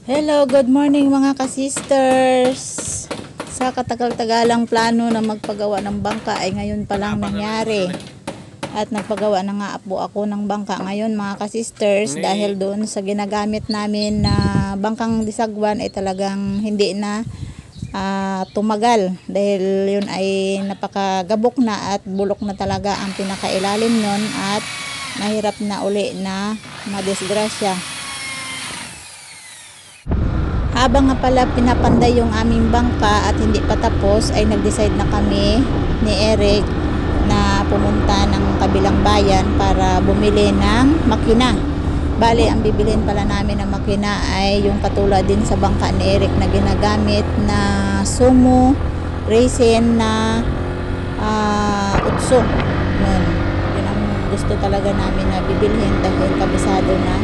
Hello, good morning mga ka-sisters. Sa katagal-tagalang plano na magpagawa ng bangka ay ngayon pa lang nangyari. At nagpagawa na nga po ako ng bangka ngayon mga ka-sisters dahil doon sa ginagamit namin na bangkang disagwan ay talagang hindi na tumagal dahil yun ay napakagabok na at bulok na talaga ang pinakailalim nun at mahirap na uli na madisgrasya. Habang nga pala pinapanday yung aming bangka at hindi pa tapos ay nag-decide na kami ni Eric na pumunta ng kabilang bayan para bumili ng makina. Bali, ang bibilhin pala namin ng makina ay yung katulad din sa bangka ni Eric na ginagamit na sumo resin na utso. Yun ang gusto talaga namin na bibilhin dahil kabisado na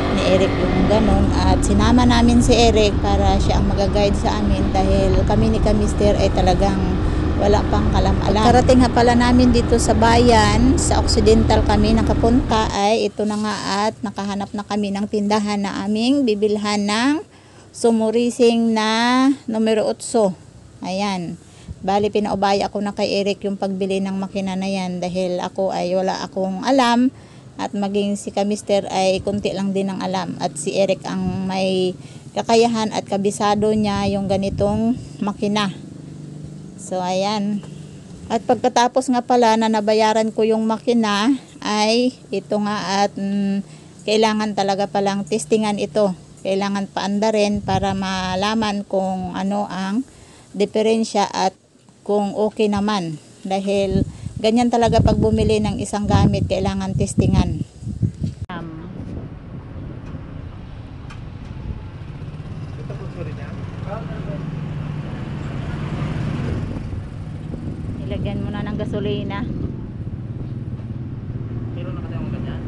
ni Eric yung ganon at sinama namin si Eric para siya ang mag-guide sa amin dahil kami ni Kamister ay talagang wala pang kalam-alam. Karating nga pala namin dito sa bayan, sa Occidental kami nakapunta ay ito na nga at nakahanap na kami ng tindahan na aming bibilhan ng sumurising na numero 8. Ayan. Bali pinaubaya ako na kay Eric yung pagbili ng makina na yan dahil ako ay wala akong alam at maging si Kamister ay kunti lang din ang alam at si Eric ang may kakayahan at kabisado niya yung ganitong makina. So ayan. At pagkatapos nga pala na nabayaran ko yung makina ay ito nga at kailangan talaga palang testingan ito. Kailangan paandarin para malaman kung ano ang diferensya at kung okay naman. Dahil ganyan talaga pag bumili ng isang gamit, kailangan testingan. Ilagyan mo na ng gasolina. Pero nakataya mo ganyan?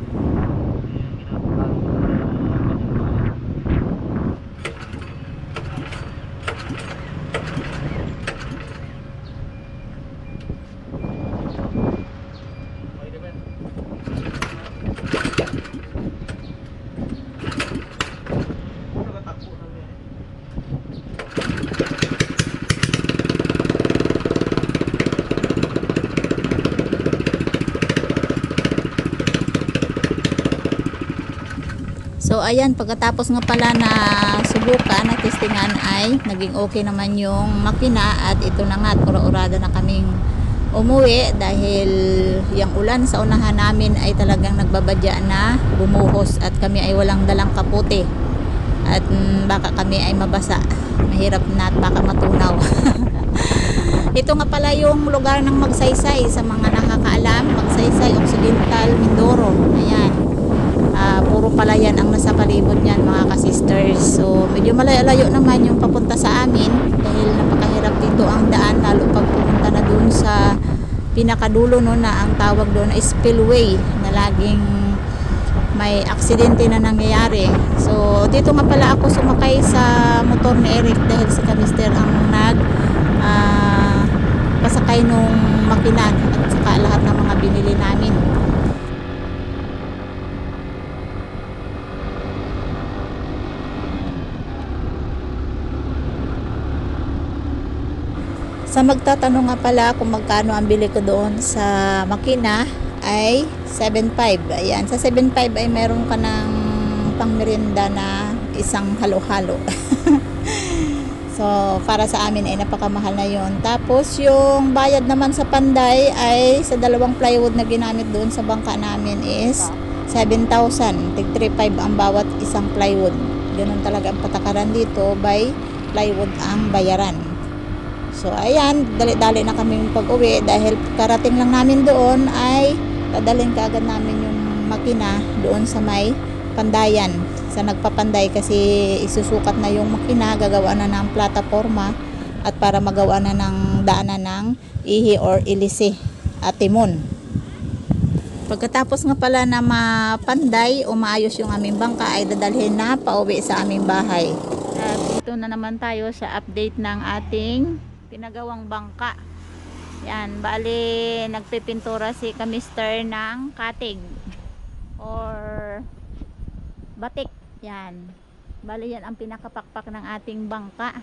So ayan, pagkatapos nga pala na subukan na testingan ay naging okay naman yung makina at ito na nga at ura-urada na kaming umuwi dahil yung ulan sa unahan namin ay talagang nagbabadya na bumuhos at kami ay walang dalang kapote at baka kami ay mabasa, mahirap na at baka matunaw. Ito nga pala yung lugar ng Magsaysay sa mga nakakaalam, Magsaysay, Occidental, Mindoro. Ayan. Puro palayan ang nasa palibot niyan mga ka-sisters. So medyo malayo-layo naman yung papunta sa amin dahil napakahirap dito ang daan lalo pag pumunta na dun sa pinakadulo no, na ang tawag doon ay spillway na laging may aksidente na nangyayari. So dito nga pala ako sumakay sa motor ni Eric dahil si Kamister ang pasakay nung makina at saka lahat ng mga binili namin. Sa magtatanong nga pala kung magkano ang bili ko doon sa makina ay 7.5. Ayan, sa 7.5 ay meron ka ng pangmerienda na isang halo-halo. So, para sa amin ay napakamahal na yon. Tapos, yung bayad naman sa panday ay sa 2 plywood na ginamit doon sa bangka namin is 7,000. Tig 3.5 ang bawat isang plywood. Ganun talaga ang patakaran dito, by plywood ang bayaran. So ayan, dali-dali na kami pag-uwi dahil karating lang namin doon ay dadalhin kaagad namin yung makina doon sa may pandayan. Sa nagpapanday kasi isusukat na yung makina, gagawa na ng plataforma at para magawa na ng daanan ng ihi or ilisi at timon. Pagkatapos nga pala na mapanday o maayos yung aming bangka ay dadalhin na pauwi sa aming bahay. At ito na naman tayo sa update ng ating pinagawang bangka. Yan, bali nagpipintura si Kamister ng katig or batik. Yan. Bali yan ang pinakapakpak ng ating bangka.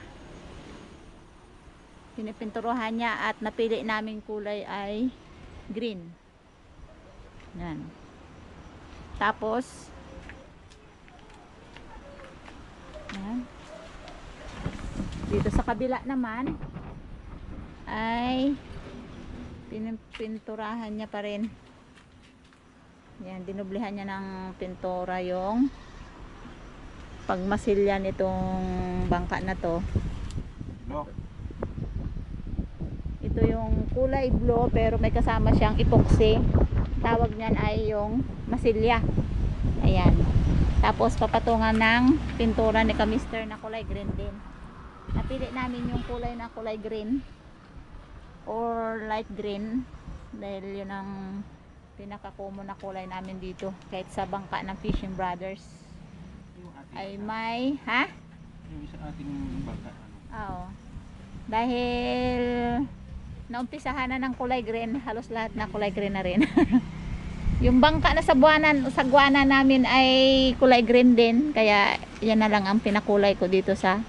Pinipinturuhan niya at napili naming kulay ay green. Yan. Tapos yan. Dito sa kabila naman ay pininturahan niya pa rin. Yan, dinublihan niya ng pintura yung pagmasilya nitong bangka na to. No. Ito yung kulay blue pero may kasama siyang epoxy. Tawag niyan ay yung masilya. Ayan. Tapos papatungan ng pintura ni Kamister na kulay green din. Napili namin yung kulay na kulay green or light green dahil yun ang pinaka-common na kulay namin dito kahit sa bangka ng Fishing Brothers ay may Yung isa ating bangka oo, dahil naumpisahan na ng kulay green, halos lahat na kulay green na rin. Yung bangka na sagwana namin ay kulay green din, kaya yan na lang ang pinakulay ko dito sa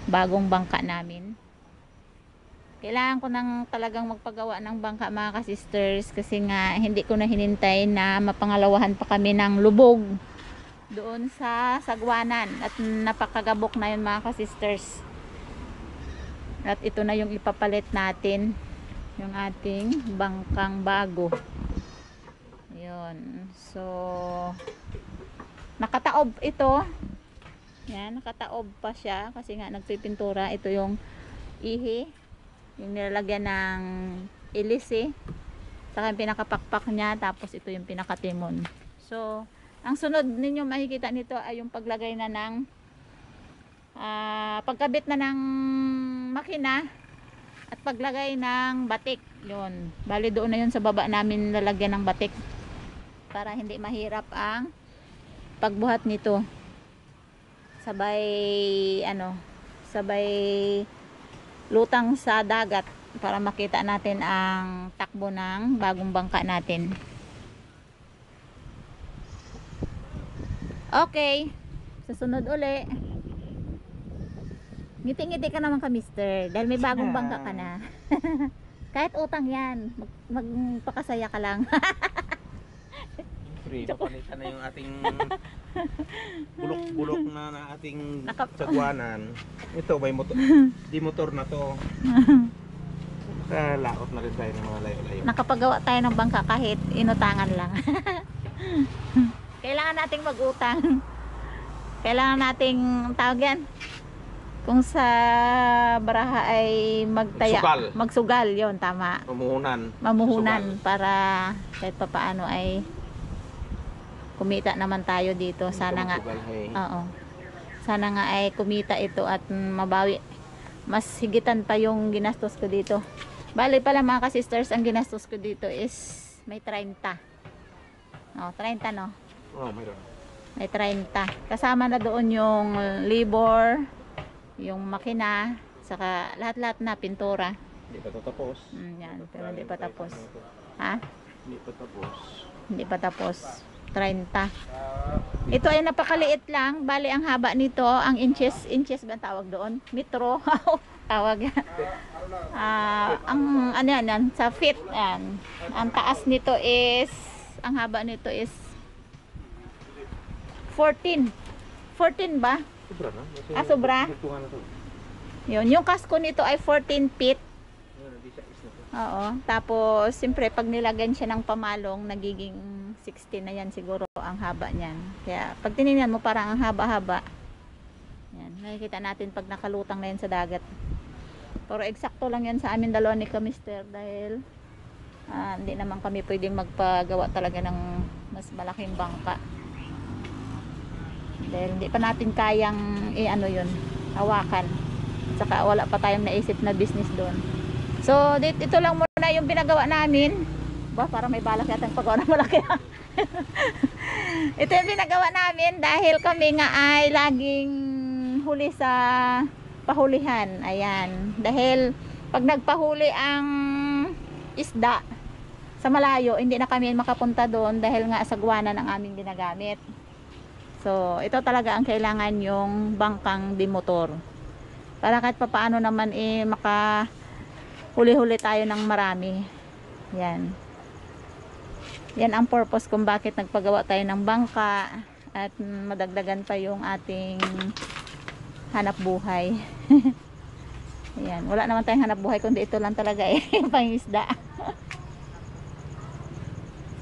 bagong bangka namin. Kailangan ko nang talagang magpagawa ng bangka mga ka-sisters kasi nga hindi ko na hinintay na mapangalawahan pa kami ng lubog doon sa sagwanan at napakagabok na yun mga ka-sisters. At ito na yung ipapalit natin, yung ating bangkang bago. Yun. So nakataob ito. Yan, nakataob pa siya kasi nga nagpipintura. Ito yung ihi, yung nilalagyan ng ilisi, saka yung pinakapakpak niya, tapos ito yung pinakatimon. So ang sunod ninyo makikita nito ay yung paglagay na ng pagkabit na ng makina at paglagay ng batik. Yun, bali doon na yun sa baba namin lalagyan ng batik para hindi mahirap ang pagbuhat nito. Sabay lutang sa dagat para makita natin ang takbo ng bagong bangka natin. Okay, susunod uli. Ngiti-ngiti ka naman ka, mister, dahil may bagong bangka ka na. Kahit utang yan, magpakasaya ka lang. Siyempre, papalitan na yung ating bulok-bulok na ating sagwanan. Ito, may motor. Di motor na to. Laot na rin tayo ng mga layo-layo. Nakapagawa tayo ng bangka kahit inutangan lang. Kailangan nating mag-utang. Kailangan nating tawag yan. Kung sa baraha ay magsugal, yon tama. Mamuhunan para kahit papaano ay kumita naman tayo dito. Sana nga. Oo. Sana nga ay kumita ito at mabawi. Mas higitan pa yung ginastos ko dito. Bali pala mga ka-sisters, ang ginastos ko dito is may 30. Oh, 30 no. Oh, mayroon. May 30. Kasama na doon yung labor, yung makina, saka lahat-lahat na pintura. Hindi pa tapos. Yan, pero hindi pa tapos. Ha? Hindi pa tapos. Hindi pa tapos. 30. Ito ay napakaliit lang. Bali ang haba nito, ang inches ba ang tawag doon? Metro. Tawag yan. Ang ano yan, sa feet yan. Ang taas nito is, ang haba nito is 14 ba? Sobra na. Sobra? Yun, yung kasko nito ay 14 feet. Oo. Tapos, siyempre, pag nilagyan siya ng pamalong, nagiging 16 na yan siguro ang haba niyan. Kaya, pag tinignan mo, parang ang haba-haba. Yan. Nakikita natin pag nakalutang na yan sa dagat. Pero eksakto lang yan sa amin dalawa ni Kamister dahil hindi naman kami pwedeng magpagawa talaga ng mas malaking bangka. Dahil hindi pa natin kayang yun, hawakan. Saka wala pa tayong naisip na business doon. So, ito lang muna yung pinagawa namin. Parang may balak yata ang paggawa na malaki. Ito yung pinagawa namin dahil kami nga ay laging huli sa pahulihan. Ayan. Dahil pag nagpahuli ang isda sa malayo, hindi na kami makapunta doon dahil nga sagwanan ang aming ginagamit. So, ito talaga ang kailangan yung bangkang dimotor. Para kahit papaano naman maka huli-huli tayo ng marami. Yan. Yan ang purpose kung bakit nagpagawa tayo ng bangka at madagdagan pa yung ating hanap buhay. Yan. Wala naman tayong hanap buhay kundi ito lang talaga pangisda.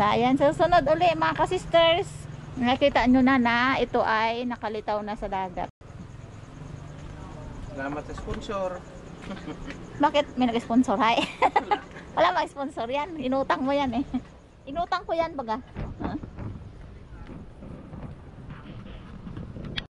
So, ayan. Susunod uli mga ka-sisters. Nakita nyo na ito ay nakalitaw na sa dagat. Salamat sa sponsor. Bakit may nag-sponsor? Hay? Wala mag-sponsor yan. Inutang mo yan eh. Inutang ko yan baga. Huh?